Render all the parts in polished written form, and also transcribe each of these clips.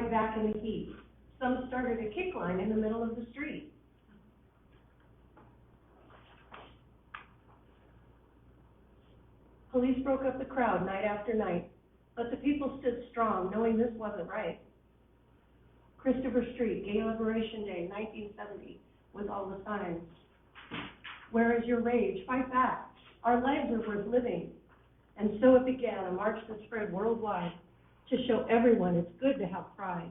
back in the heat. Some started a kick line in the middle of the street. Police broke up the crowd night after night, but the people stood strong, knowing this wasn't right. Christopher Street, Gay Liberation Day, 1970, with all the signs. Where is your rage? Fight back. Our lives are worth living. And so it began, a march that spread worldwide to show everyone it's good to have pride.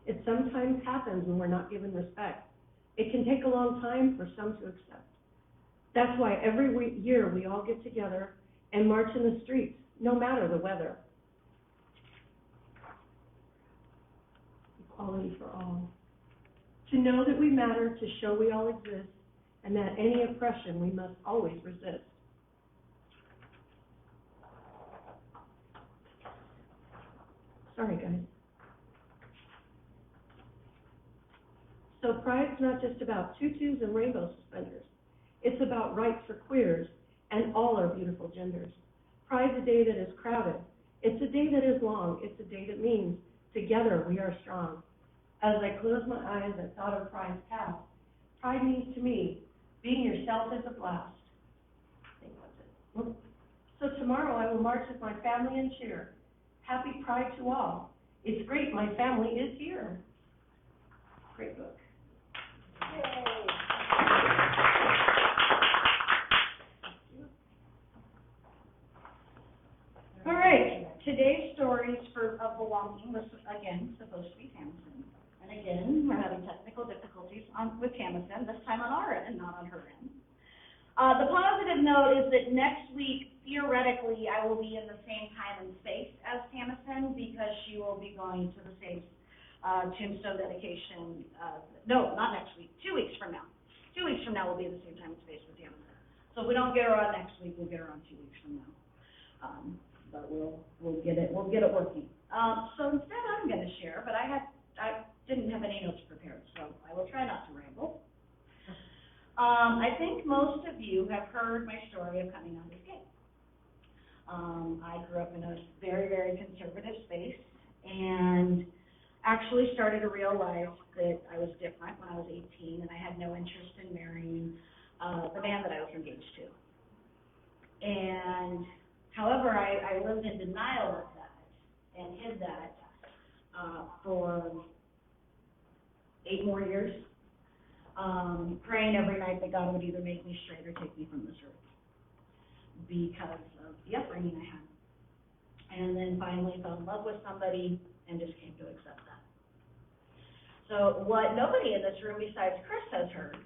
It sometimes happens when we're not given respect. It can take a long time for some to accept. That's why every year we all get together and march in the streets, no matter the weather. Equality for all. To know that we matter, to show we all exist, and that any oppression we must always resist. Sorry, guys. So Pride's not just about tutus and rainbow suspenders. It's about rights for queers and all our beautiful genders. Pride's a day that is crowded. It's a day that is long. It's a day that means together we are strong. As I closed my eyes, I thought of Pride's past. Pride means to me, being yourself is a blast. I think that's it. So tomorrow I will march with my family and cheer. Happy Pride to all. It's great my family is here. Great book. Yay. All right, today's stories of belonging was, again, supposed to be Tamison. And again, we're having technical difficulties with Tamison, this time on our end, not on her end. The positive note is that next week, theoretically, I will be in the same time and space as Tamison because she will be going to the same tombstone dedication. No, not next week, 2 weeks from now. 2 weeks from now, we'll be in the same time and space with Tamison. So if we don't get her on next week, we'll get her on 2 weeks from now. But we'll get it working. So instead, I'm going to share, but I didn't have any notes prepared, so I will try not to ramble. I think most of you have heard my story of coming out as gay. I grew up in a very, very conservative space and actually started to realize that I was different when I was 18 and I had no interest in marrying the man that I was engaged to. And however, I lived in denial of that and hid that for 8 more years, praying every night that God would either make me straight or take me from this earth because of the upbringing I had. And then finally fell in love with somebody and just came to accept that. So what nobody in this room besides Chris has heard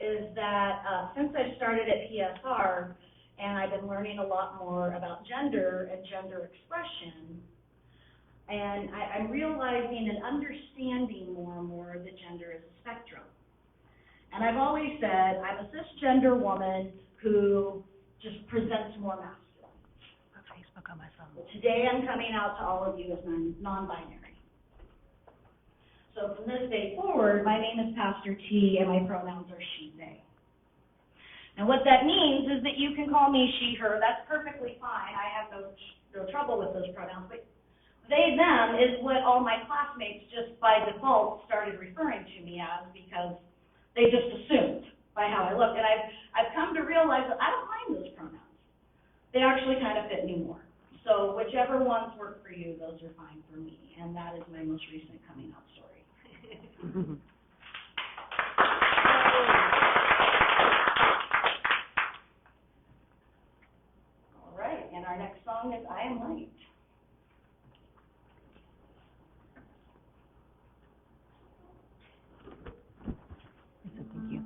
is that since I started at PSR, and I've been learning a lot more about gender and gender expression, and I'm realizing and understanding more and more that gender is a spectrum. And I've always said I'm a cisgender woman who just presents more masculine. Facebook on my phone. Well, today I'm coming out to all of you as non-binary. So from this day forward, my name is Pastor T, and my pronouns are she, they. And what that means is that you can call me she, her. That's perfectly fine. I have no trouble with those pronouns. But they, them is what all my classmates just by default started referring to me as because they just assumed by how I look. And I've come to realize that I don't mind those pronouns. They actually kind of fit me more. So whichever ones work for you, those are fine for me. And that is my most recent coming out story. All right, and our next song is I Am Light. Thank you.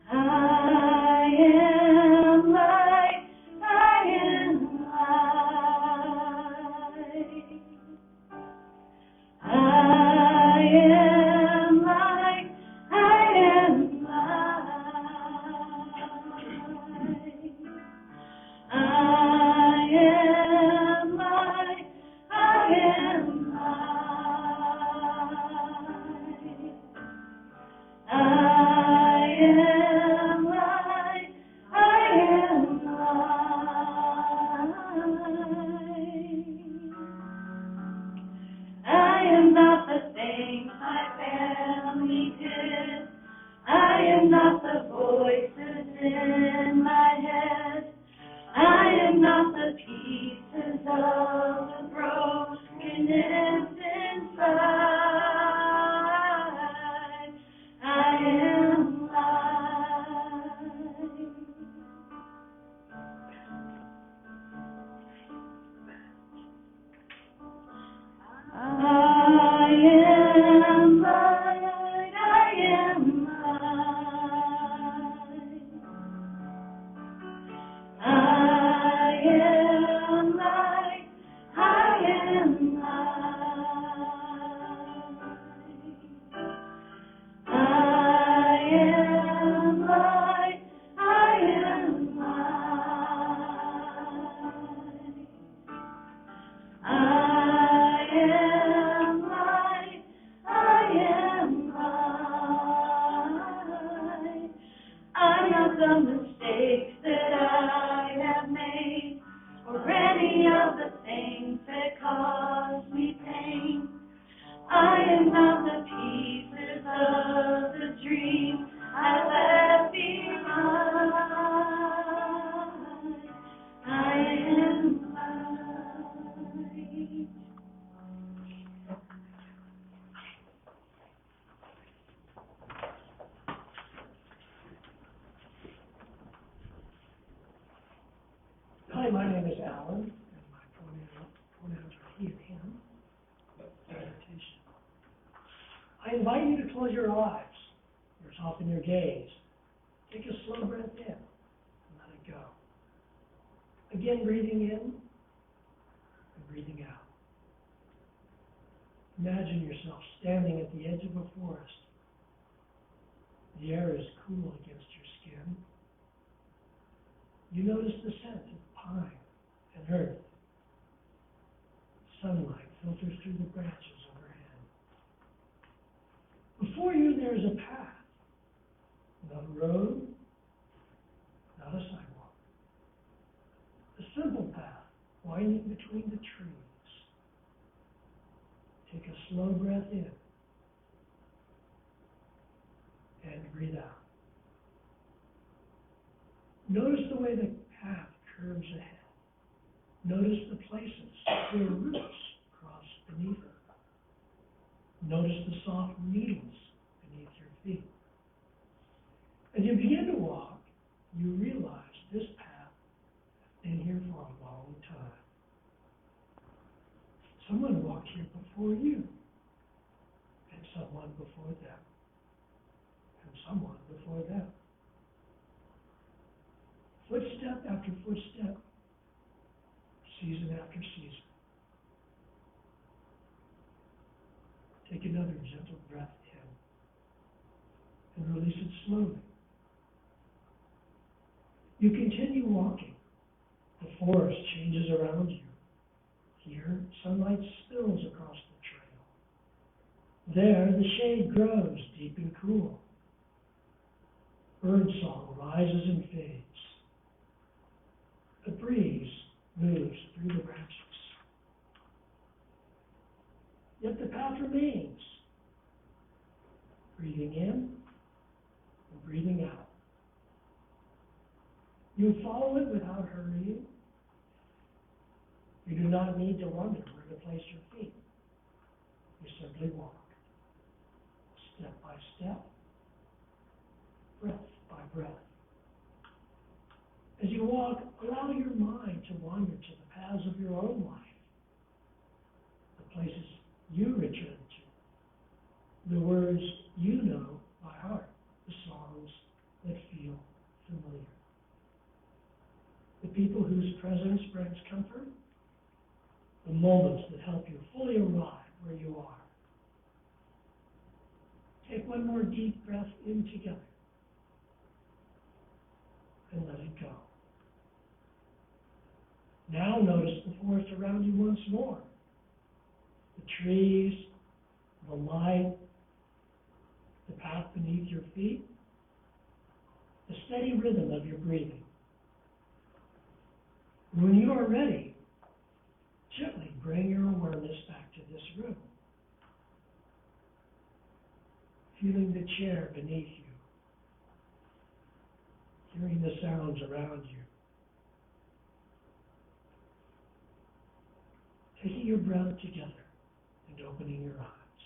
I am light. Alan, and my pronouns are he and him. Meditation. I invite you to close your eyes, or soften your gaze. Take a slow breath in and let it go. Again, breathing in and breathing out. Imagine yourself standing at the edge of a forest. The air is cool against your skin. You notice the scent of pine and earth. Sunlight filters through the branches overhead. Before you, there is a path. Not a road, not a sidewalk. A simple path winding between the trees. Take a slow breath in and breathe out. Notice the way the path curves ahead. Notice the places where roots cross beneath it. Notice the soft needles beneath your feet. As you begin to walk, you realize this path has been here for a long time. Someone walked here before you, and someone before them, and someone before them. Footstep after footstep, season after season. Take another gentle breath in and release it slowly. You continue walking. The forest changes around you. Here, sunlight spills across the trail. There, the shade grows deep and cool. Birdsong rises and fades. A breeze moves through the branches. Yet the path remains. Breathing in and breathing out. You follow it without hurrying. You do not need to wonder where to place your feet. You simply walk, step by step, breath by breath. As you walk, allow your mind to wander to the paths of your own life, the places you return to, the words you know by heart, the songs that feel familiar, the people whose presence brings comfort, the moments that help you fully arrive where you are. Take one more deep breath in together and let it go. Now notice the forest around you once more. The trees, the light, the path beneath your feet, the steady rhythm of your breathing. When you are ready, gently bring your awareness back to this room, feeling the chair beneath you, hearing the sounds around you. Taking your breath together and opening your eyes.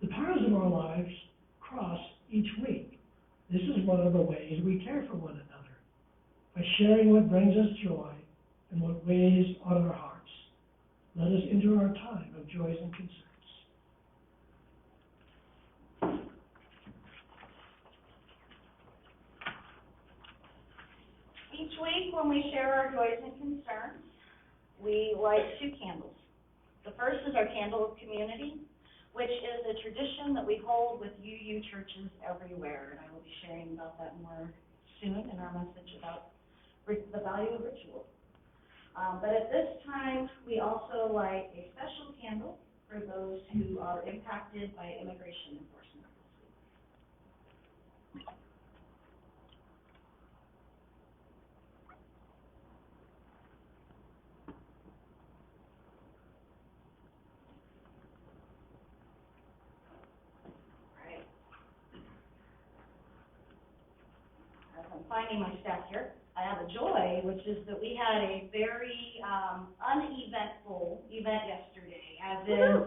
The paths of our lives cross each week. This is one of the ways we care for one another, by sharing what brings us joy and what weighs on our hearts. Let us enter our time of joys and concerns. Each week when we share our joys and concerns, we light 2 candles. The first is our candle of community, which is a tradition that we hold with UU churches everywhere, and I will be sharing about that more soon in our message about the value of ritual. But at this time, we also light a special candle for those who are impacted by immigration enforcement this week. As I'm finding my stack here, I have a joy, which is that we had a very uneventful event yesterday, as in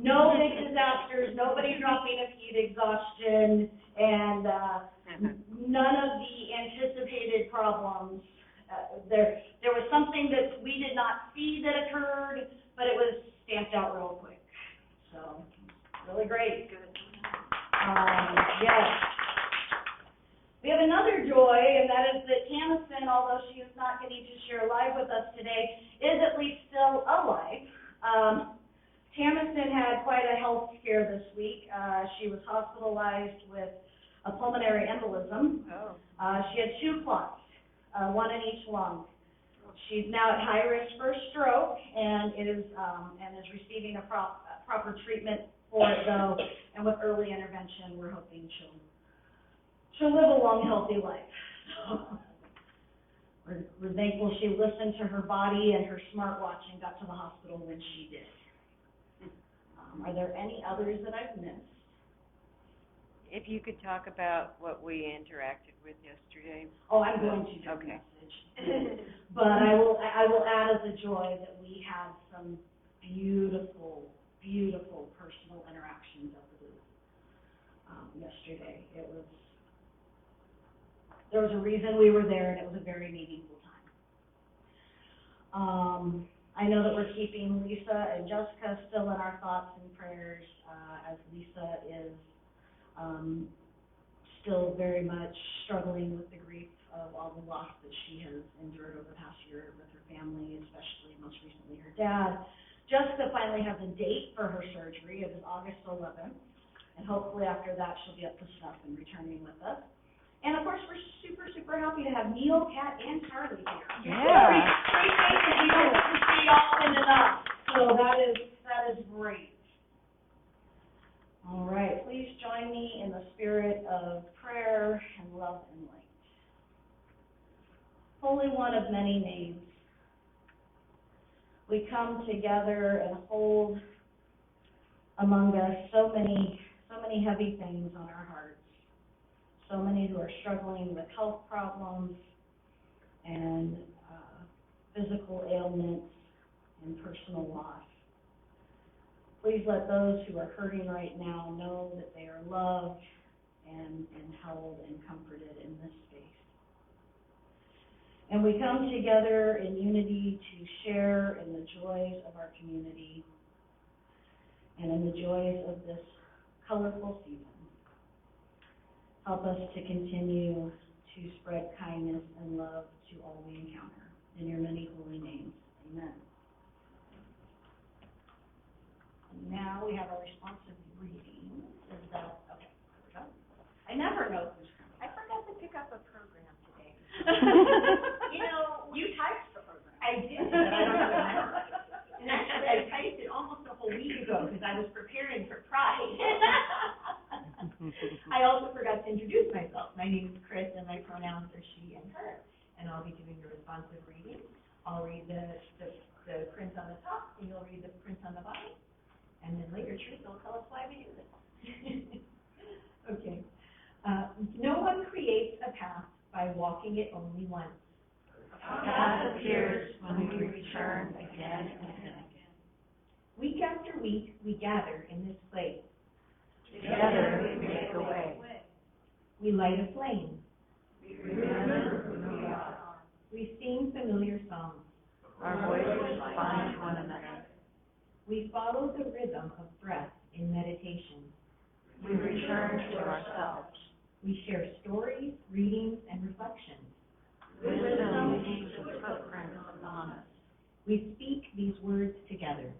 no big disasters, nobody dropping acute exhaustion, and none of the unanticipated problems. There was something that we did not see that occurred, but it was stamped out real quick. So, really great. Yes. We have another joy, and that is that Tamison, although she is not getting to share live with us today, is at least still alive. Tamison had quite a health scare this week. She was hospitalized with a pulmonary embolism. She had 2 clots, one in each lung. She's now at high risk for a stroke and is receiving a proper treatment for it, though. And with early intervention, we're hoping she'll live a long, healthy life. We're thankful she listened to her body and her smartwatch and got to the hospital when she did. Are there any others that I've missed? If you could talk about what we interacted with yesterday. Oh, I'm going to do Okay. a message. But I will add as a joy that we had some beautiful, beautiful personal interactions at the booth yesterday. There was a reason we were there, and it was a very meaningful time. I know that we're keeping Lisa and Jessica still in our thoughts and prayers, as Lisa is still very much struggling with the grief of all the loss that she has endured over the past year with her family, especially most recently her dad. Jessica finally has a date for her surgery. It is August 11th, and hopefully after that she'll be up to snuff and returning with us. And of course, we're super, super happy to have Neil, Kat, and Charlie here. Yeah. Three faces we don't get to see often enough, so that is great. All right, please join me in the spirit of prayer and love and light. Holy One of many names, we come together and hold among us so many heavy things on our hearts. So many who are struggling with health problems and physical ailments and personal loss. Please let those who are hurting right now know that they are loved and held and comforted in this space. And we come together in unity to share in the joys of our community and in the joys of this colorful season. Help us to continue to spread kindness and love to all we encounter. In your many holy names, amen. And now we have our responsive reading. Is that, okay, here we go. I never know who's coming. I forgot to pick up a program today. You know, you typed the program. I did, but I don't have it memorized. And actually, I typed it almost a whole week ago because I was preparing for Pride. I also forgot to introduce myself. My name is Chris, and my pronouns are she and her. And I'll be doing the responsive reading. I'll read the prints on the top, and you'll read the prints on the bottom. And then later, Teresa will tell us why we do this. Okay. No one creates a path by walking it only once. A path appears when we return again and again. Week after week, we gather in this place. Together we make a way. We light a flame. We remember who we are. We sing familiar songs. Our voices find one another. We follow the rhythm of breath in meditation. We return to ourselves. We share stories, readings, and reflections. Wisdom leaves its footprints upon us. We speak these words together.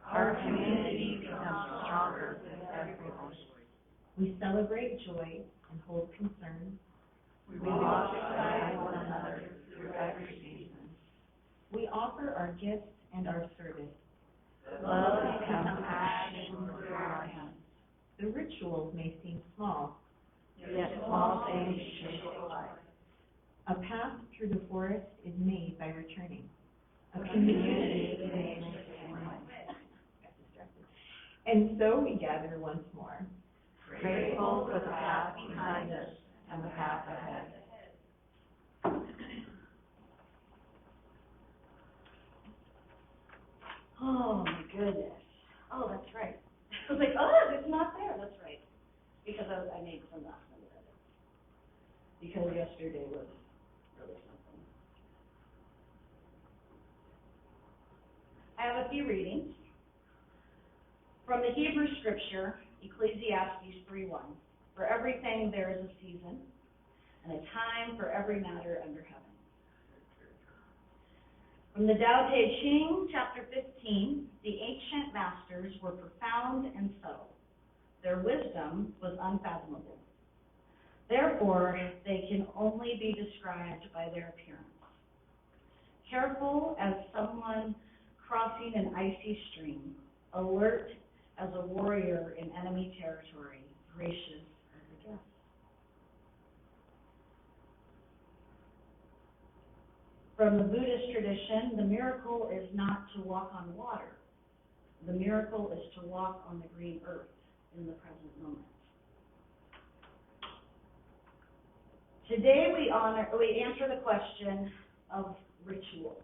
Our community becomes stronger with every voice. We celebrate joy and hold concern. We walk beside one another through every season. We offer our gifts and our service. Love and compassion through our hands. The rituals may seem small. Yet small things shape life. A path through the forest is made by returning. A community is made the same way. And so we gather once more. Grateful for the path behind us and the path ahead. Oh, my goodness. Oh, that's right. I was like, oh, it's not there. That's right. Because I made some last minute edits. because yesterday was really something. I have a few readings. From the Hebrew scripture, Ecclesiastes 3:1. For everything there is a season, and a time for every matter under heaven. From the Tao Te Ching, chapter 15, the ancient masters were profound and subtle. Their wisdom was unfathomable. Therefore, they can only be described by their appearance. Careful as someone crossing an icy stream, alert as a warrior in enemy territory, gracious as a guest. From the Buddhist tradition, the miracle is not to walk on water. The miracle is to walk on the green earth in the present moment. Today we answer the question of ritual.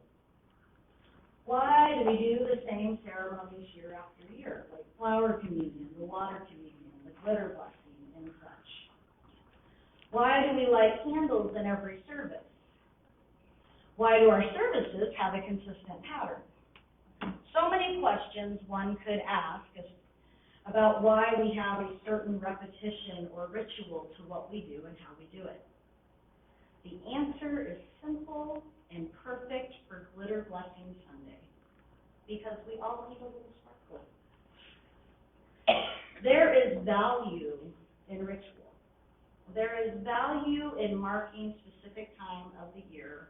Why do we do the same ceremonies year after year, like flower communion, the water communion, the glitter blessing, and such? Why do we light candles in every service? Why do our services have a consistent pattern? So many questions one could ask about why we have a certain repetition or ritual to what we do and how we do it. The answer is simple and perfect for Glitter Blessing Sunday, because we all need a little sparkle. There is value in ritual. There is value in marking specific time of the year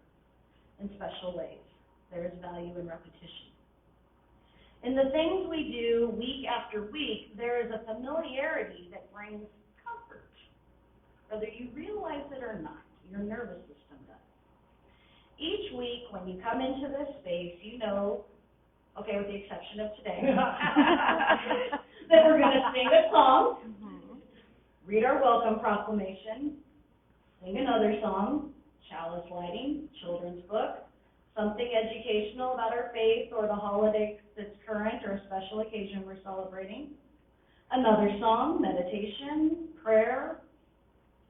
in special ways. There is value in repetition. In the things we do week after week, there is a familiarity that brings comfort. Whether you realize it or not, your nervous system does. Each week when you come into this space, you know, okay, with the exception of today, that we're going to sing a song, read our welcome proclamation, sing another song, chalice lighting, children's book, something educational about our faith or the holiday that's current or a special occasion we're celebrating, another song, meditation, prayer,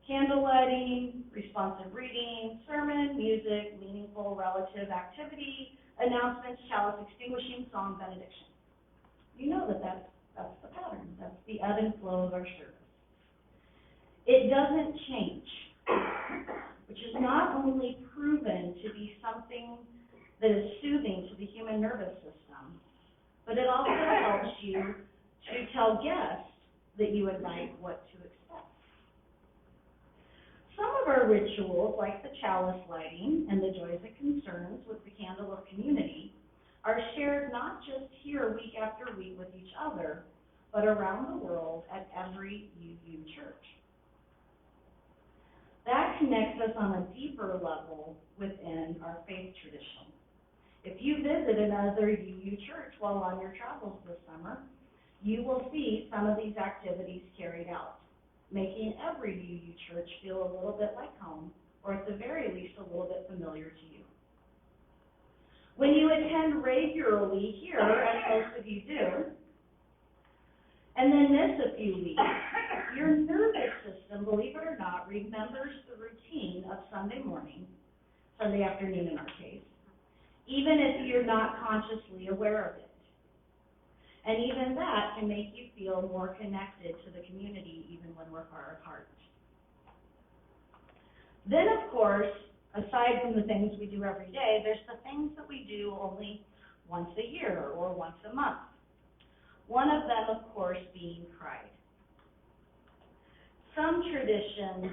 candle lighting, responsive reading, sermon, music, meaningful relative activity, announcements, chalice extinguishing, song, benediction. You know that's the pattern. That's the ebb and flow of our service. It doesn't change, which is not only proven to be something that is soothing to the human nervous system, but it also helps you to tell guests that you invite what to expect. Some of our rituals, like the chalice lighting and the joys and concerns with the candle of community, are shared not just here week after week with each other, but around the world at every UU church. That connects us on a deeper level within our faith tradition. If you visit another UU church while on your travels this summer, you will see some of these activities carried out, making every UU church feel a little bit like home, or at the very least a little bit familiar to you. When you attend regularly here, as most of you do, and then miss a few weeks, your nervous system, believe it or not, remembers the routine of Sunday morning, Sunday afternoon in our case, even if you're not consciously aware of it. And even that can make you feel more connected to the community even when we're far apart. Then, of course, aside from the things we do every day, there's the things that we do only once a year or once a month. One of them, of course, being Pride. Some traditions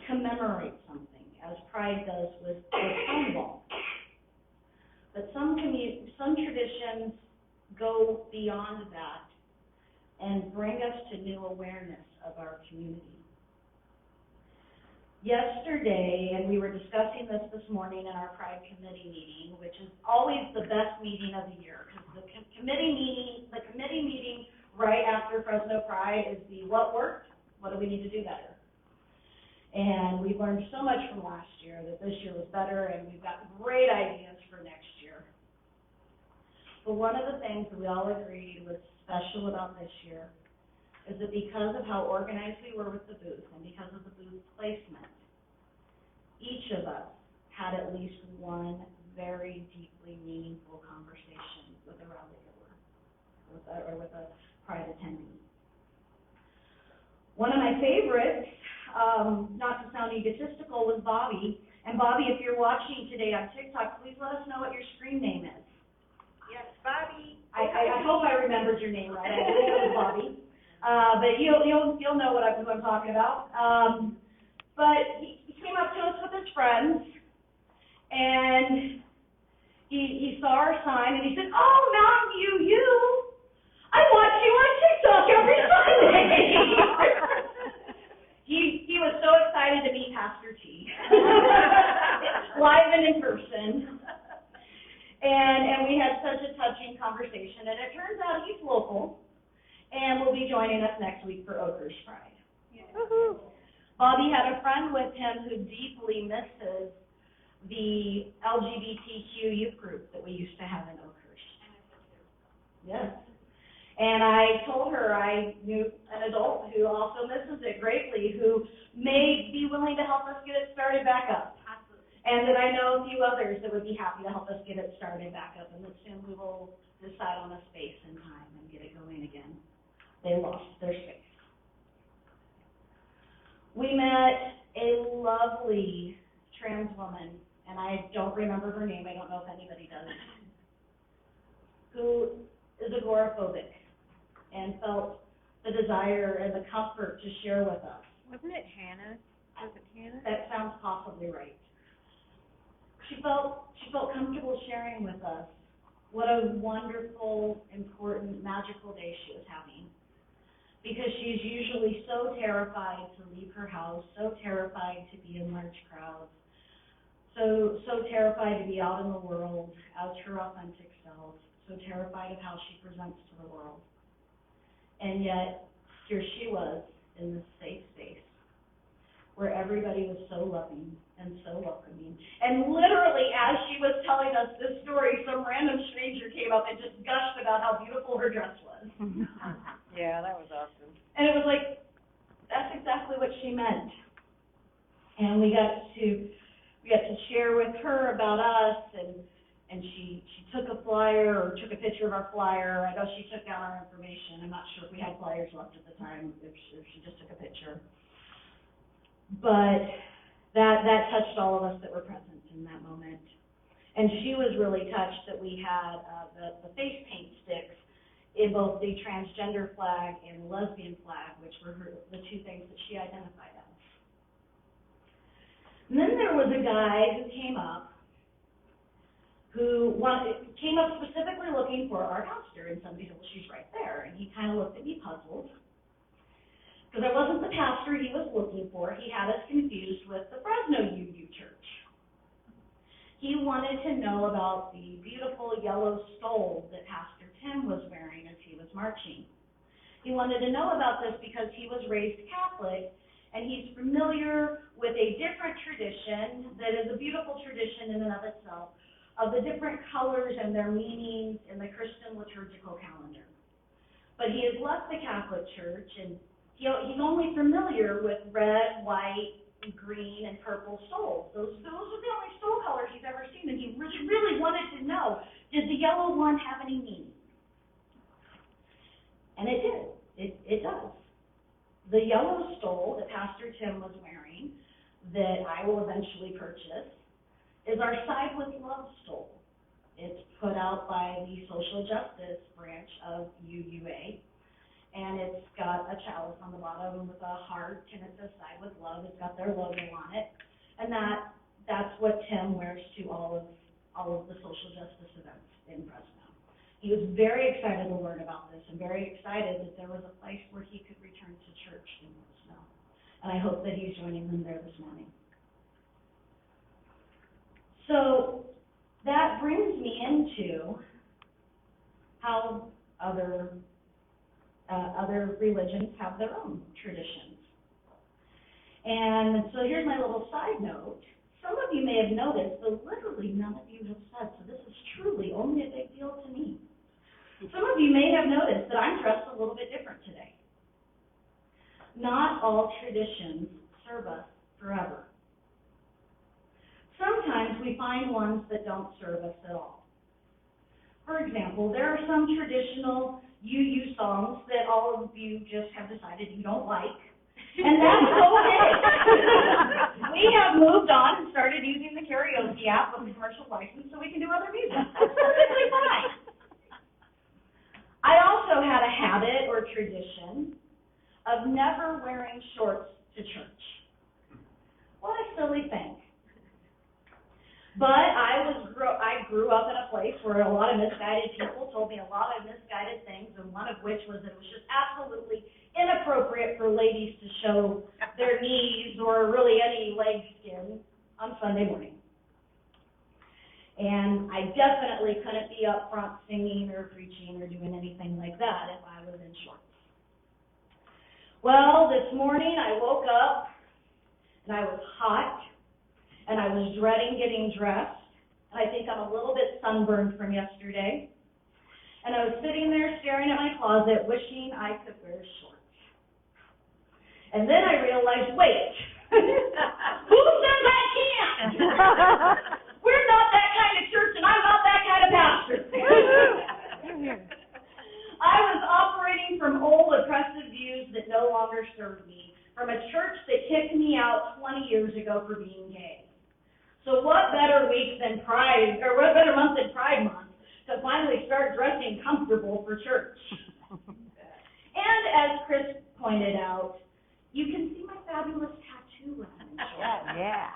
commemorate something, as Pride does with Stonewall. But some traditions go beyond that and bring us to new awareness of our community. Yesterday, and we were discussing this morning in our Pride Committee meeting, which is always the best meeting of the year, because the committee meeting right after Fresno Pride is the what worked, what do we need to do better. And we learned so much from last year that this year was better, and we've got great ideas for next year. But one of the things that we all agreed was special about this year is that because of how organized we were with the booth and because of the booth placement, each of us had at least one very deeply meaningful conversation with a rally goer, with a Pride attendee. One of my favorites, not to sound egotistical, was Bobby. And Bobby, if you're watching today on TikTok, please let us know what your screen name is. Yes, Bobby. I hope I remembered your name right. I believe it was Bobby. But you'll know who I'm talking about. But he came up to us with his friends, and he saw our sign, and he said, "Oh, not you. I watch you on TikTok every Sunday." He was so excited to meet Pastor T. Live and in person. And we had such a touching conversation, and it turns out he's local and will be joining us next week for Oakhurst Pride. Woohoo. Bobby had a friend with him who deeply misses the LGBTQ youth group that we used to have in Oakhurst. Yes. And I told her I knew an adult who also misses it greatly, who may be willing to help us get it started back up. And that I know a few others that would be happy to help us get it started back up, and that soon we will decide on a space and time and get it going again. They lost their space. We met a lovely trans woman, and I don't remember her name, I don't know if anybody does, who is agoraphobic and felt the desire and the comfort to share with us. Wasn't it Hannah? Was it Hannah? That sounds possibly right. She felt comfortable sharing with us what a wonderful, important, magical day she was having. Because she's usually so terrified to leave her house, so terrified to be in large crowds, so terrified to be out in the world as her authentic self, so terrified of how she presents to the world. And yet, here she was in this safe space where everybody was so loving and so welcoming. And literally, as she was telling us this story, some random stranger came up and just gushed about how beautiful her dress was. Yeah, that was awesome. And it was like, that's exactly what she meant. And we got to share with her about us, and she took a flyer, or took a picture of our flyer. I know she took down our information. I'm not sure if we had flyers left at the time, if she just took a picture. But that touched all of us that were present in that moment. And she was really touched that we had the face paint sticks in both the transgender flag and the lesbian flag, which were the two things that she identified as. And then there was a guy who came up specifically looking for our pastor, and somebody said, "Well, she's right there." And he kind of looked at me puzzled, because I wasn't the pastor he was looking for. He had us confused with the Fresno UU Church. He wanted to know about the beautiful yellow stole that Pastor Tim was wearing as he was marching. He wanted to know about this because he was raised Catholic, and he's familiar with a different tradition that is a beautiful tradition in and of itself, of the different colors and their meanings in the Christian liturgical calendar. But he has left the Catholic Church, and he's only familiar with red, white, green, and purple stoles. Those are the only stole colors he's ever seen, and he really wanted to know, did the yellow one have any meaning? And it did. It does. The yellow stole that Pastor Tim was wearing, that I will eventually purchase, is our Side with Love stole. It's put out by the social justice branch of UUA. And it's got a chalice on the bottom with a heart, and it says Side with Love. It's got their logo on it. And that's what Tim wears to all of the social justice events in Fresno. He was very excited to learn about this, and very excited that there was a place where he could return to church in Fresno. And I hope that he's joining them there this morning. So that brings me into how other religions have their own traditions. And so here's my little side note. Some of you may have noticed, though literally none of you have said, so this is truly only a big deal to me. Some of you may have noticed that I'm dressed a little bit different today. Not all traditions serve us forever. times we find ones that don't serve us at all. For example, there are some traditional UU songs that all of you just have decided you don't like, and that's okay. We have moved on and started using the karaoke app with a commercial license so we can do other music. That's perfectly fine. I also had a habit or tradition of never wearing shorts to church. What a silly thing. But I grew up in a place where a lot of misguided people told me a lot of misguided things, and one of which was that it was just absolutely inappropriate for ladies to show their knees or really any leg skin on Sunday morning. And I definitely couldn't be up front singing or preaching or doing anything like that if I was in shorts. Well, this morning I woke up and I was hot and I was dreading getting dressed. And I think I'm a little bit sunburned from yesterday. And I was sitting there staring at my closet wishing I could wear shorts. And then I realized, wait, who says I can't? We're not that kind of church and I'm not that kind of pastor. I was operating from old oppressive views that no longer served me, from a church that kicked me out 20 years ago for being gay. So what better week than Pride, or what better month than Pride Month to finally start dressing comfortable for church? And as Chris pointed out, you can see my fabulous tattoo when I'm in shorts. Yeah.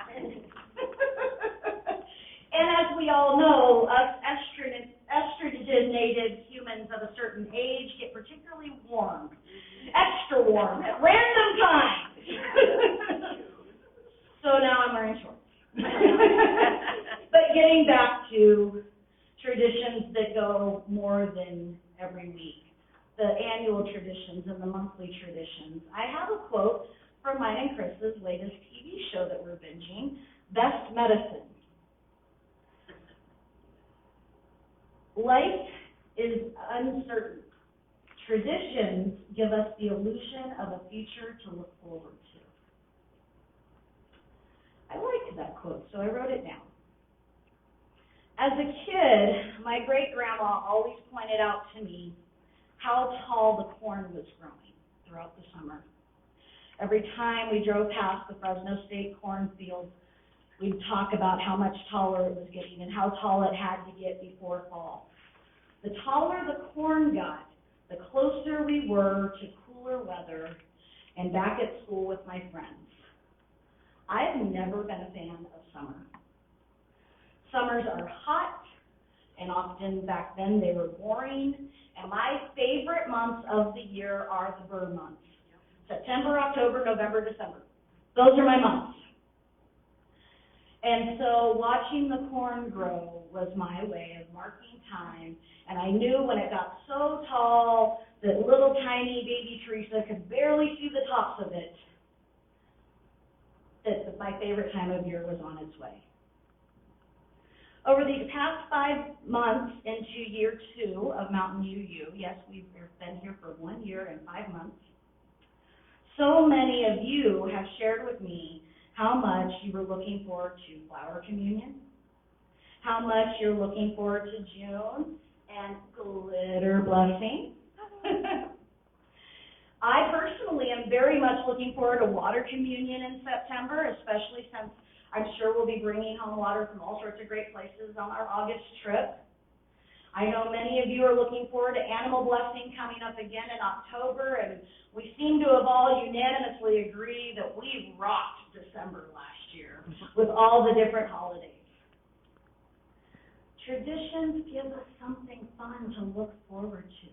And as we all know, us estrogenated humans of a certain age get particularly warm, extra warm, at random times. So now I'm wearing shorts. But getting back to traditions that go more than every week, the annual traditions and the monthly traditions, I have a quote from mine and Chris's latest TV show that we're binging, Best Medicine. Life is uncertain. Traditions give us the illusion of a future to look forward to. I liked that quote, so I wrote it down. As a kid, my great-grandma always pointed out to me how tall the corn was growing throughout the summer. Every time we drove past the Fresno State cornfield, we'd talk about how much taller it was getting and how tall it had to get before fall. The taller the corn got, the closer we were to cooler weather and back at school with my friends. I've never been a fan of summer. Summers are hot, and often back then they were boring, and my favorite months of the year are the burr months. September, October, November, December. Those are my months. And so watching the corn grow was my way of marking time, and I knew when it got so tall that little tiny baby Teresa could barely see the tops of it, that my favorite time of year was on its way. Over these past 5 months into year 2 of Mountain UU, yes, we've been here for 1 year and 5 months, so many of you have shared with me how much you were looking forward to Flower Communion, how much you're looking forward to June and Glitter Blessing. I personally am very much looking forward to Water Communion in September, especially since I'm sure we'll be bringing home water from all sorts of great places on our August trip. I know many of you are looking forward to Animal Blessing coming up again in October, and we seem to have all unanimously agreed that we rocked December last year with all the different holidays. Traditions give us something fun to look forward to.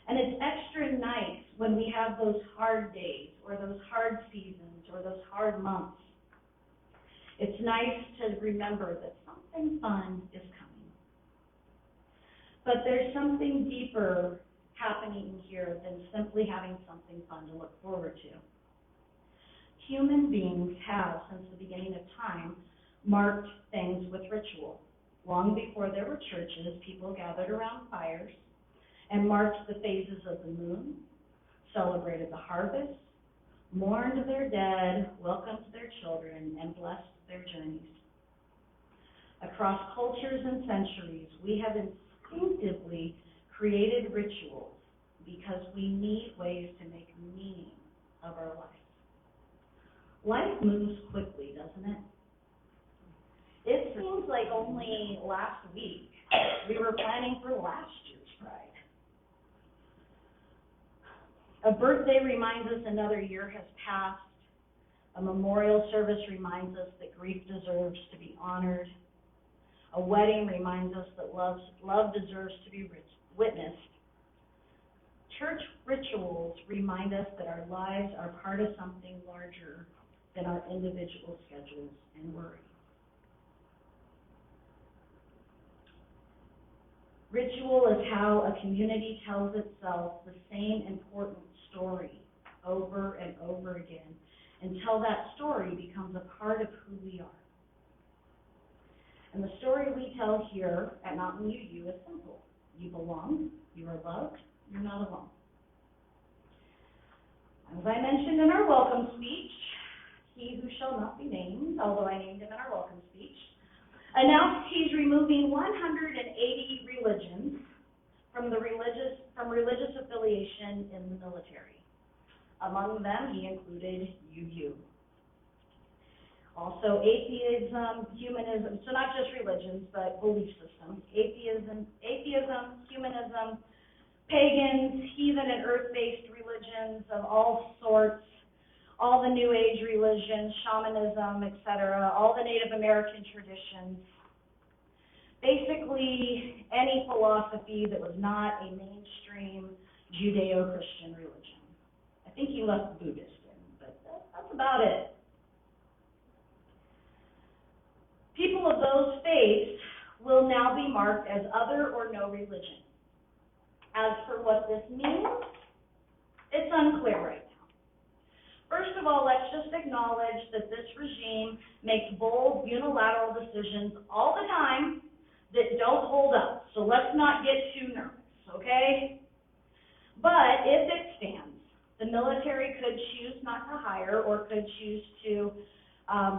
And it's extra nice when we have those hard days or those hard seasons or those hard months. It's nice to remember that something fun is coming. But there's something deeper happening here than simply having something fun to look forward to. Human beings have, since the beginning of time, marked things with ritual. Long before there were churches, people gathered around fires and marked the phases of the moon, celebrated the harvest, mourned their dead, welcomed their children, and blessed their journeys. Across cultures and centuries, we have instinctively created rituals because we need ways to make meaning of our life. Life moves quickly, doesn't it? It seems like only last week we were planning for last year's Pride. A birthday reminds us another year has passed. A memorial service reminds us that grief deserves to be honored. A wedding reminds us that love deserves to be witnessed. Church rituals remind us that our lives are part of something larger than our individual schedules and worry. Ritual is how a community tells itself the same important story over and over again until that story becomes a part of who we are. And the story we tell here at Mountain UU is simple. You belong, you are loved, you're not alone. As I mentioned in our welcome speech, he who shall not be named, although I named him in our welcome speech, announced he's removing 180 religions from religious affiliation in the military. Among them, he included UU. Also, atheism, humanism, so not just religions, but belief systems. Atheism, humanism, pagans, heathen and earth-based religions of all sorts, all the New Age religions, shamanism, etc., all the Native American traditions. Basically, any philosophy that was not a mainstream Judeo-Christian religion. I think he left Buddhist in, but that's about it. People of those faiths will now be marked as other or no religion. As for what this means, it's unclear right now. First of all, let's just acknowledge that this regime makes bold, unilateral decisions all the time that don't hold up. So let's not get too nervous, okay? But if it stands, the military could choose not to hire or could choose to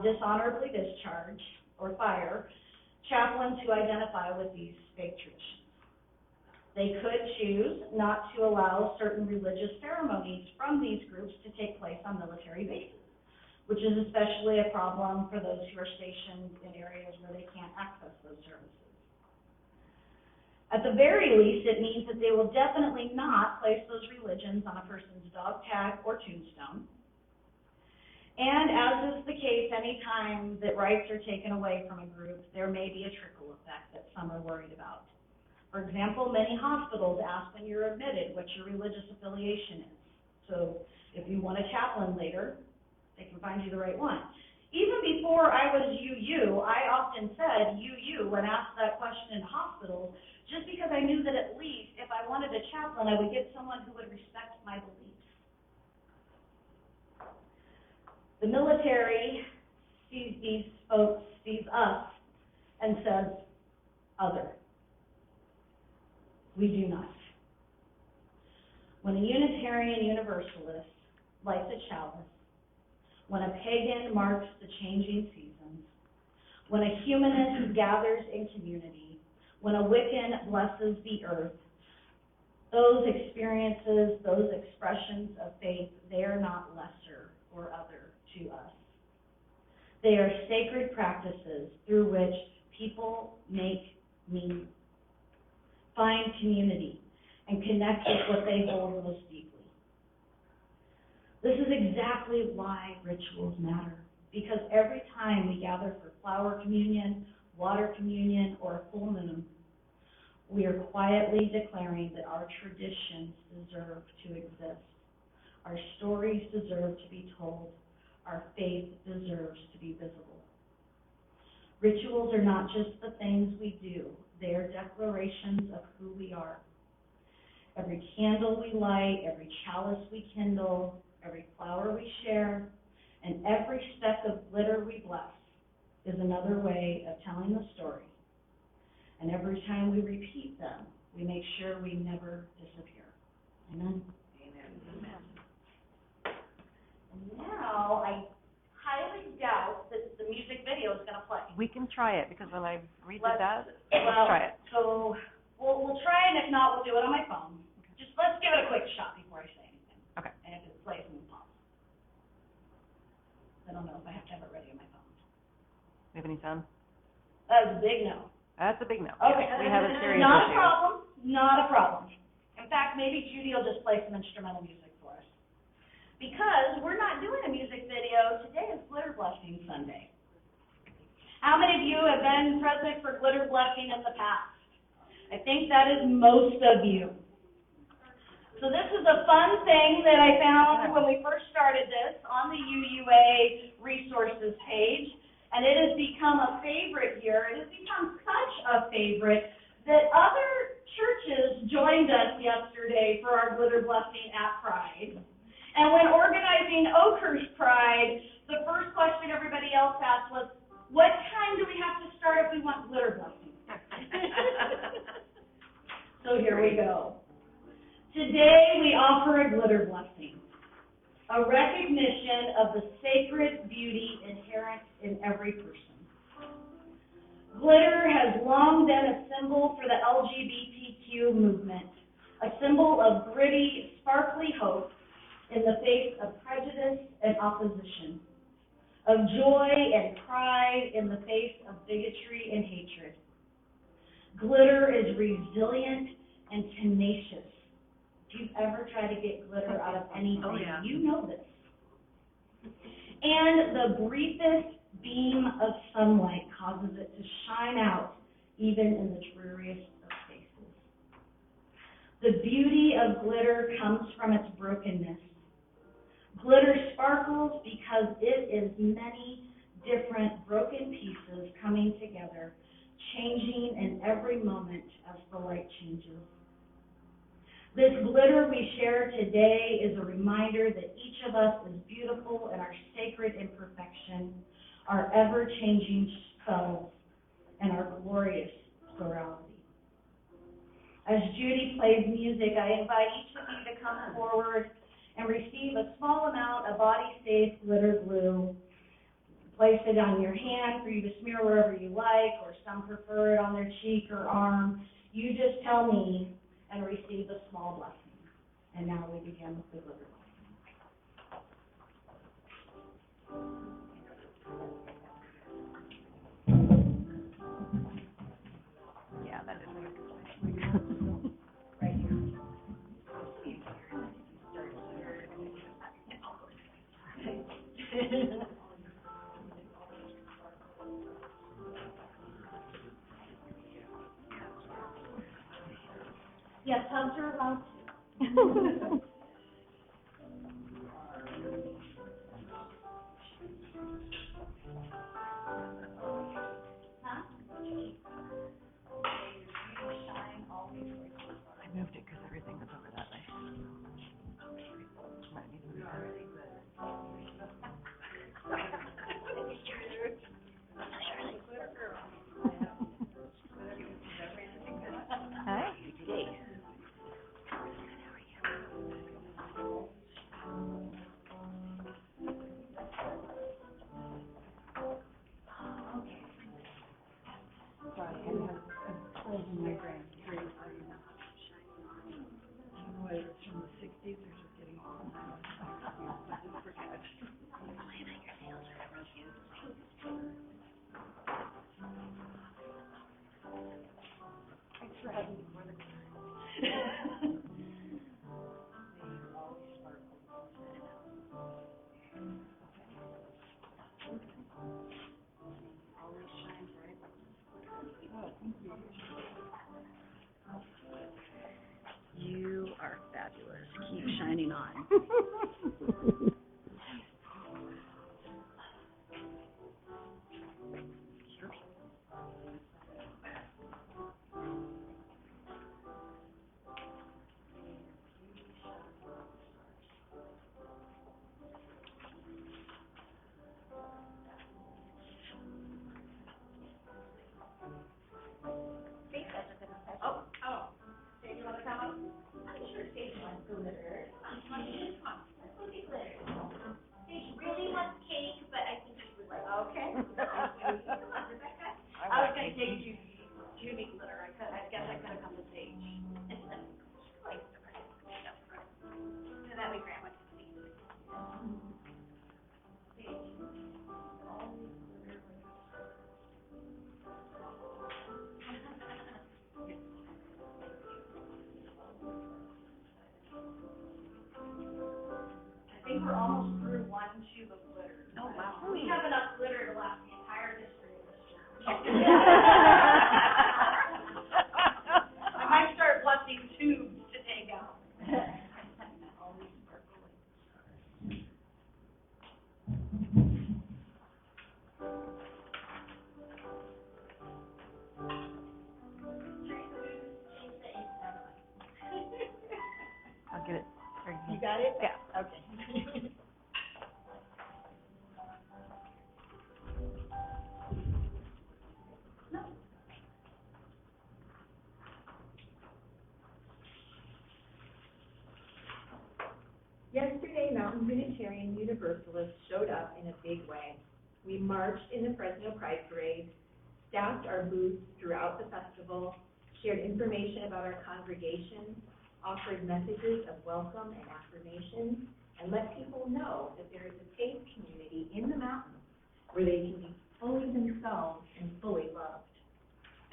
dishonorably discharge or fire chaplains who identify with these fake traditions. They could choose not to allow certain religious ceremonies from these groups to take place on military bases, which is especially a problem for those who are stationed in areas where they can't access those services. At the very least, it means that they will definitely not place those religions on a person's dog tag or tombstone. And as is the case any time that rights are taken away from a group, there may be a trickle effect that some are worried about. For example, many hospitals ask when you're admitted what your religious affiliation is. So if you want a chaplain later, they can find you the right one. Even before I was UU, I often said UU when asked that question in hospitals, just because I knew that at least if I wanted a chaplain, I would get someone who would respect my beliefs. The military sees these folks, sees us, and says, other. We do not. When a Unitarian Universalist lights a chalice, when a pagan marks the changing seasons, when a humanist gathers in community, when a Wiccan blesses the earth, those experiences, those expressions of faith, they are not lesser or other to us. They are sacred practices through which people make meaning, find community, and connect with what they hold most deeply. This is exactly why rituals matter, because every time we gather for flower communion, water communion, or a full moon, we are quietly declaring that our traditions deserve to exist. Our stories deserve to be told. Our faith deserves to be visible. Rituals are not just the things we do. They are declarations of who we are. Every candle we light, every chalice we kindle, every flower we share, and every speck of glitter we bless is another way of telling the story. And every time we repeat them, we make sure we never disappear. Amen? Amen. And now, I highly doubt that the music video We can try it, because when I read Let's- that, Well, let's try it. So, we'll try, and if not, we'll do it on my phone. Just, let's give it a quick shot before I say anything. Okay. And if it plays, then pause. I don't know if I have to have it ready on my phone. We have any sound? That is a big no. That's a big no. Okay. We have a serious Not a issue. problem, not a problem. In fact, maybe Judy will just play some instrumental music for us. Because we're not doing a music video, today is Glitter Blessing Sunday. How many of you have been present for glitter blessing in the past? I think that is most of you. So this is a fun thing that I found when we first started this on the UUA resources page, and it has become a favorite here. It has become such a favorite that other churches joined us yesterday for our glitter blessing at Pride. And when organizing Oakhurst Pride, the first question everybody else asked was, what time do we have to start if we want glitter blessing? So here we go. Today we offer a glitter blessing, a recognition of the sacred beauty inherent in every person. Glitter has long been a symbol for the LGBTQ movement, a symbol of gritty, sparkly hope in the face of prejudice and opposition, of joy and pride in the face of bigotry and hatred. Glitter is resilient and tenacious. If you've ever tried to get glitter out of anything, you know this. And the briefest beam of sunlight causes it to shine out even in the dreariest of spaces. The beauty of glitter comes from its brokenness. Glitter sparkles because it is many different broken pieces coming together, changing in every moment as the light changes. This glitter we share today is a reminder that each of us is beautiful in our sacred imperfection, our ever-changing selves, and our glorious plurality. As Judy plays music, I invite each of you to come forward and receive a small amount of Body Safe glitter glue. Place it on your hand for you to smear wherever you like, or some prefer it on their cheek or arm. You just tell me and receive a small blessing. And now we begin with the glitter blessing. Yeah, that is weird. Right here. Yes, hugs are allowed too. Huh? I moved it because everything was over that way. Might need to move that. Hi. You are fabulous. Keep shining on. Oh. Dave, you want to come up? Sure, Sage wants glitter. Okay, glitter. Sage really wants cake, but I think she would like. Okay. Come on, Rebecca. think we're almost through one tube of glitter. Oh, wow. We have enough glitter to last the entire history of this church. I might start blessing tubes to take out. Always sparkling. I'll get it. There You got it? Yeah. Okay. Yesterday, Mountain Unitarian Universalists showed up in a big way. We marched in the Fresno Pride Parade, staffed our booths throughout the festival, shared information about our congregation, offered messages of welcome and affirmation, and let people know that there is a safe community in the mountains where they can be fully themselves and fully loved.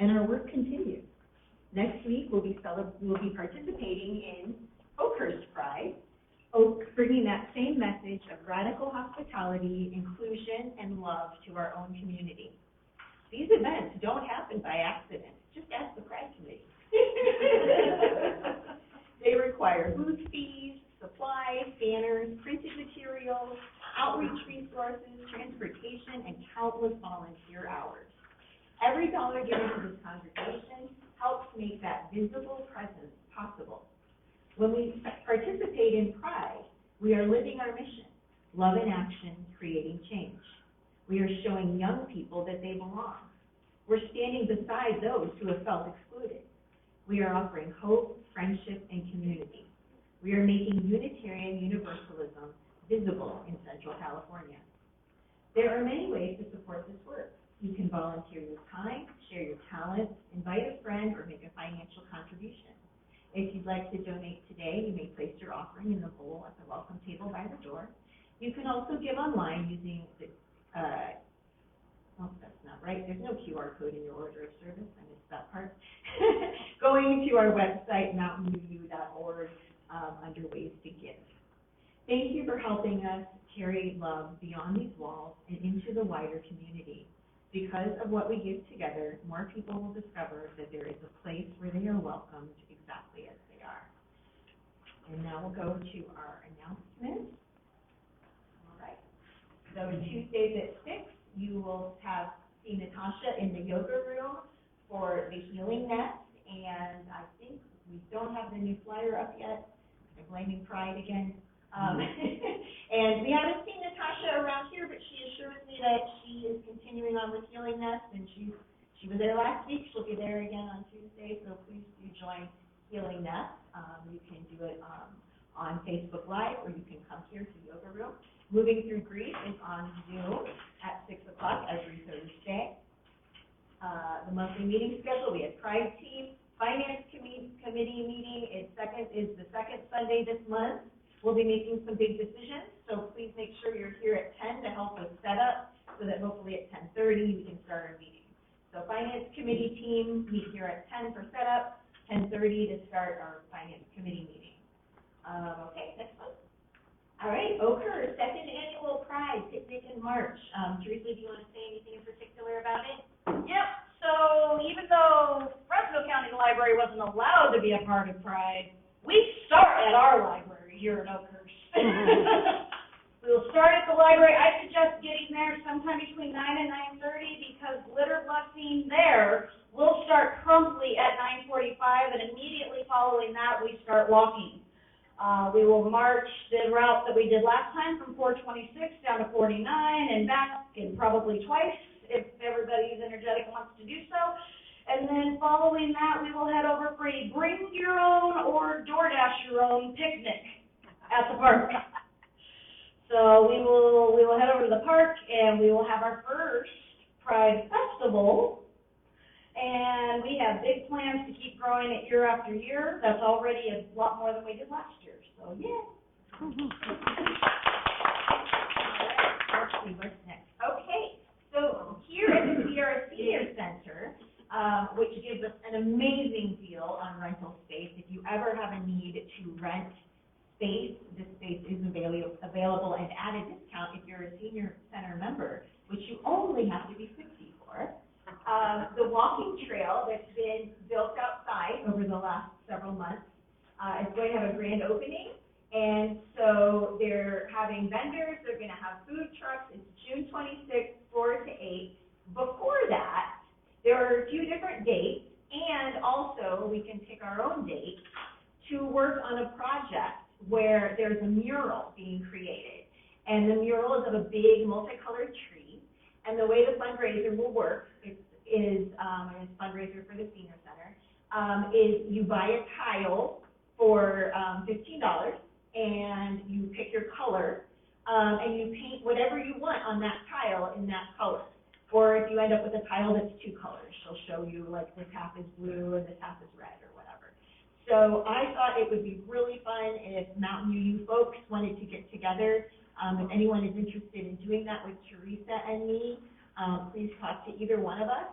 And our work continues. Next week, we'll be participating in Oakhurst Pride, bringing that same message of radical hospitality, inclusion, and love to our own community. These events don't happen by accident. Just ask the Pride Committee. They require booth fees, supplies, banners, printed materials, outreach resources, transportation, and countless volunteer hours. Every dollar given to this congregation helps make that visible presence possible. When we participate in Pride, we are living our mission, love in action, creating change. We are showing young people that they belong. We're standing beside those who have felt excluded. We are offering hope, friendship, and community. We are making Unitarian Universalism visible in Central California. There are many ways to support this work. You can volunteer your time, share your talents, invite a friend, or make a financial contribution. If you'd like to donate today, you may place your offering in the bowl at the welcome table by the door. You can also give online using the, that's not right. There's no QR code in your order of service. I missed that part. Going to our website, mountainuu.org, under ways to give. Thank you for helping us carry love beyond these walls and into the wider community. Because of what we give together, more people will discover that there is a place where they are welcomed exactly as they are. And now we'll go to our announcements. All right. So Tuesdays at 6, you will see Natasha in the yoga room for the healing nest. And I think we don't have the new flyer up yet. I'm blaming Pride again. And we haven't seen Natasha around here, but she assures me that she is continuing on with Healing Nest, and she was there last week. She'll be there again on Tuesday, so please do join Healing Nest. You can do it on Facebook Live, or you can come here to Yoga Room. Moving Through Grief is on Zoom at 6 o'clock every Thursday. The monthly meeting schedule, we have Pride Team, Finance Committee meeting is the second Sunday this month. We'll be making some big decisions, so please make sure you're here at 10 to help us set up, so that hopefully at 10:30 we can start our meeting. So Finance Committee team meet here at 10 for setup, 10:30 to start our Finance Committee meeting. Okay, next one. All right, Oakhurst, second annual Pride picnic in March. Teresa, do you want to say anything in particular about it? Yep, so even though Fresno County Library wasn't allowed to be a part of Pride, we start at our library here in Oakhurst. We'll start at the library. I suggest getting there sometime between 9 and 9:30 because glitter blessing there will start promptly at 9:45, and immediately following that we start walking. We will march the route that we did last time from 426 down to 49 and back, and probably twice if everybody's energetic and wants to do so. And then following that, we will head over for a bring your own or DoorDash your own picnic at the park. So we will head over to the park, and we will have our first Pride Festival. And we have big plans to keep growing it year after year. That's already a lot more than we did last year. So yeah. All right, let's see what's next. Okay, so here at the Sierra Senior Center, which gives us an amazing deal on rental space. If you ever have a need to rent space. This space is available and at a discount if you're a senior center member, which you only have to be 60 for. The walking trail that's been built outside over the last several months is going to have a grand opening. And so they're having vendors, they're going to have food trucks. It's June 26th, 4 to 8. Before that, there are a few different dates, and also we can pick our own date to work on a project where there's a mural being created. And the mural is of a big multicolored tree. And the way the fundraiser will work is it's a fundraiser for the senior center, is you buy a tile for $15, and you pick your color, and you paint whatever you want on that tile in that color. Or if you end up with a tile that's two colors, she'll show you like this half is blue and this half is red or whatever. So I thought it would be really fun if Mountain UU folks wanted to get together. If anyone is interested in doing that with Teresa and me, please talk to either one of us.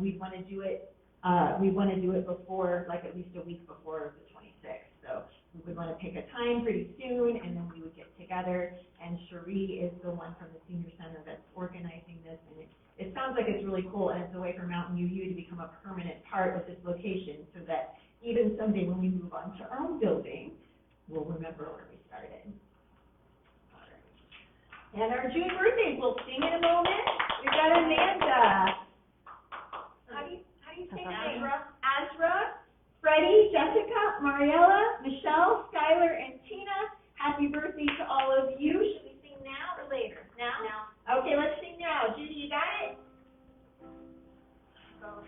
We want to do it before, like at least a week before the 26th. So we would want to pick a time pretty soon, and then we would get together. And Cherie is the one from the senior center that's organizing this, and it sounds like it's really cool, and it's a way for Mountain UU to become a permanent part of this location, so that even someday when we move on to our own building, we'll remember where we started. All right. And our June birthdays, we'll sing in a moment. We've got Amanda. How do you say that? Azra, Freddie, Jessica, Mariella, Michelle, Skylar, and Tina. Happy birthday to all of you. Should we sing now or later? Now? Now. Okay, let's sing now. Judy, you got it? Go.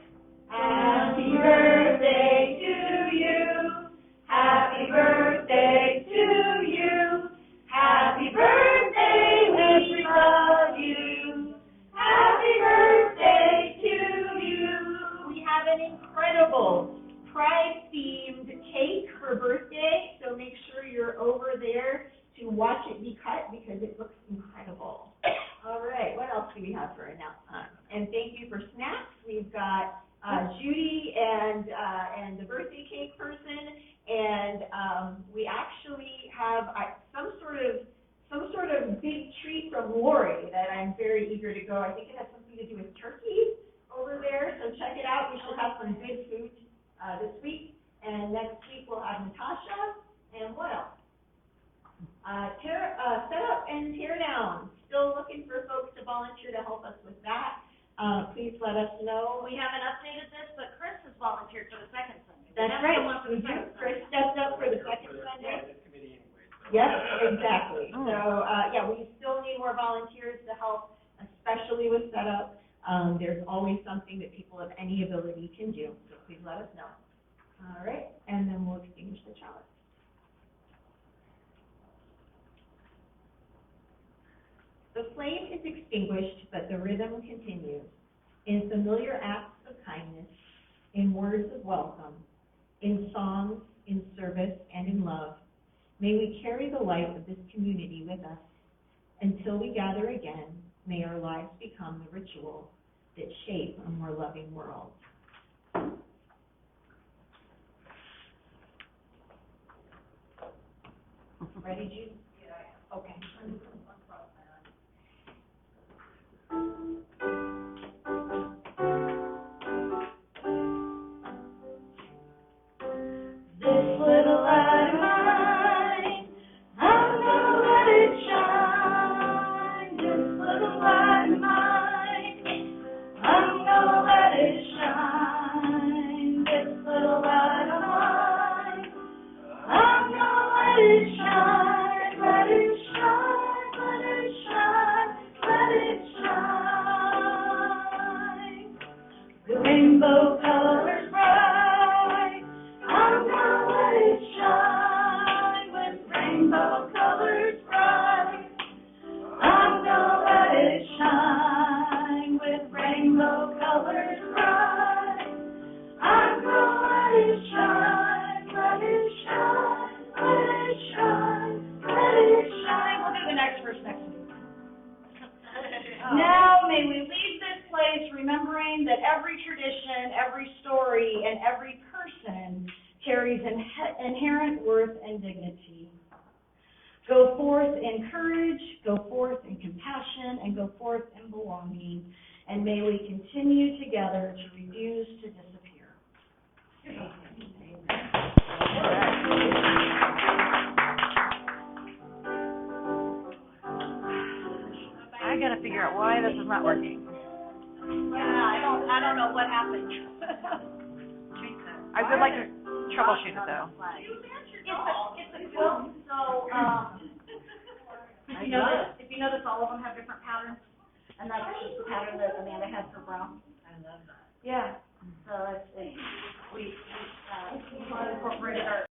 Happy birthday to you. Happy birthday to you. Happy birthday, we love you. Happy birthday to you. We have an incredible Pride-themed cake for birthday, so make sure you're over there to watch it be cut because it looks incredible. All right, what else do we have for announcement? And thank you for snacks. We've got Judy and the birthday cake person, and we actually have some sort of big treat from Lori that I'm very eager to go. I think it has something to do with turkey over there, so check it out. We should have some good food this week, and next week we'll have Natasha, and what else? Set up and tear down. Still looking for folks to volunteer to help us with that. Please let us know. We haven't updated this, but Chris has volunteered for the second Sunday. That's right. Chris stepped up for the second Sunday. Yep, exactly. So, yeah, we still need more volunteers to help, especially with setup. There's always something that people of any ability can do, so please let us know. All right, and then we'll extinguish the chalice. The flame is extinguished, but the rhythm continues. In familiar acts of kindness, in words of welcome, in songs, in service, and in love, may we carry the light of this community with us. Until we gather again, may our lives become the rituals that shape a more loving world. Ready, Jude? Yeah. Okay. This little light of mine, I'm gonna let it shine. This little light of mine, I'm gonna let it shine. This little light of mine, I'm gonna let it shine. Let it shine, let it shine, let it shine. The rainbow colors bright, I'm gonna let it shine. With rainbow colors bright, I'm gonna let it shine. With rainbow colors bright, I'm gonna let it shine. Let it shine, let it shine, let it shine. We'll do the next verse next week. Now may we leave this place remembering that every tradition, every story, and every person carries inherent worth and dignity. Go forth in courage, go forth in compassion, and go forth in belonging. And may we continue together to refuse to disappear. I gotta figure out why this is not working. Yeah, I don't know what happened. I would like to troubleshoot it though. It's a quilt, so, if you notice, all of them have different patterns, and that's just the pattern that Amanda had for Brown. I love that. Yeah, so we incorporated our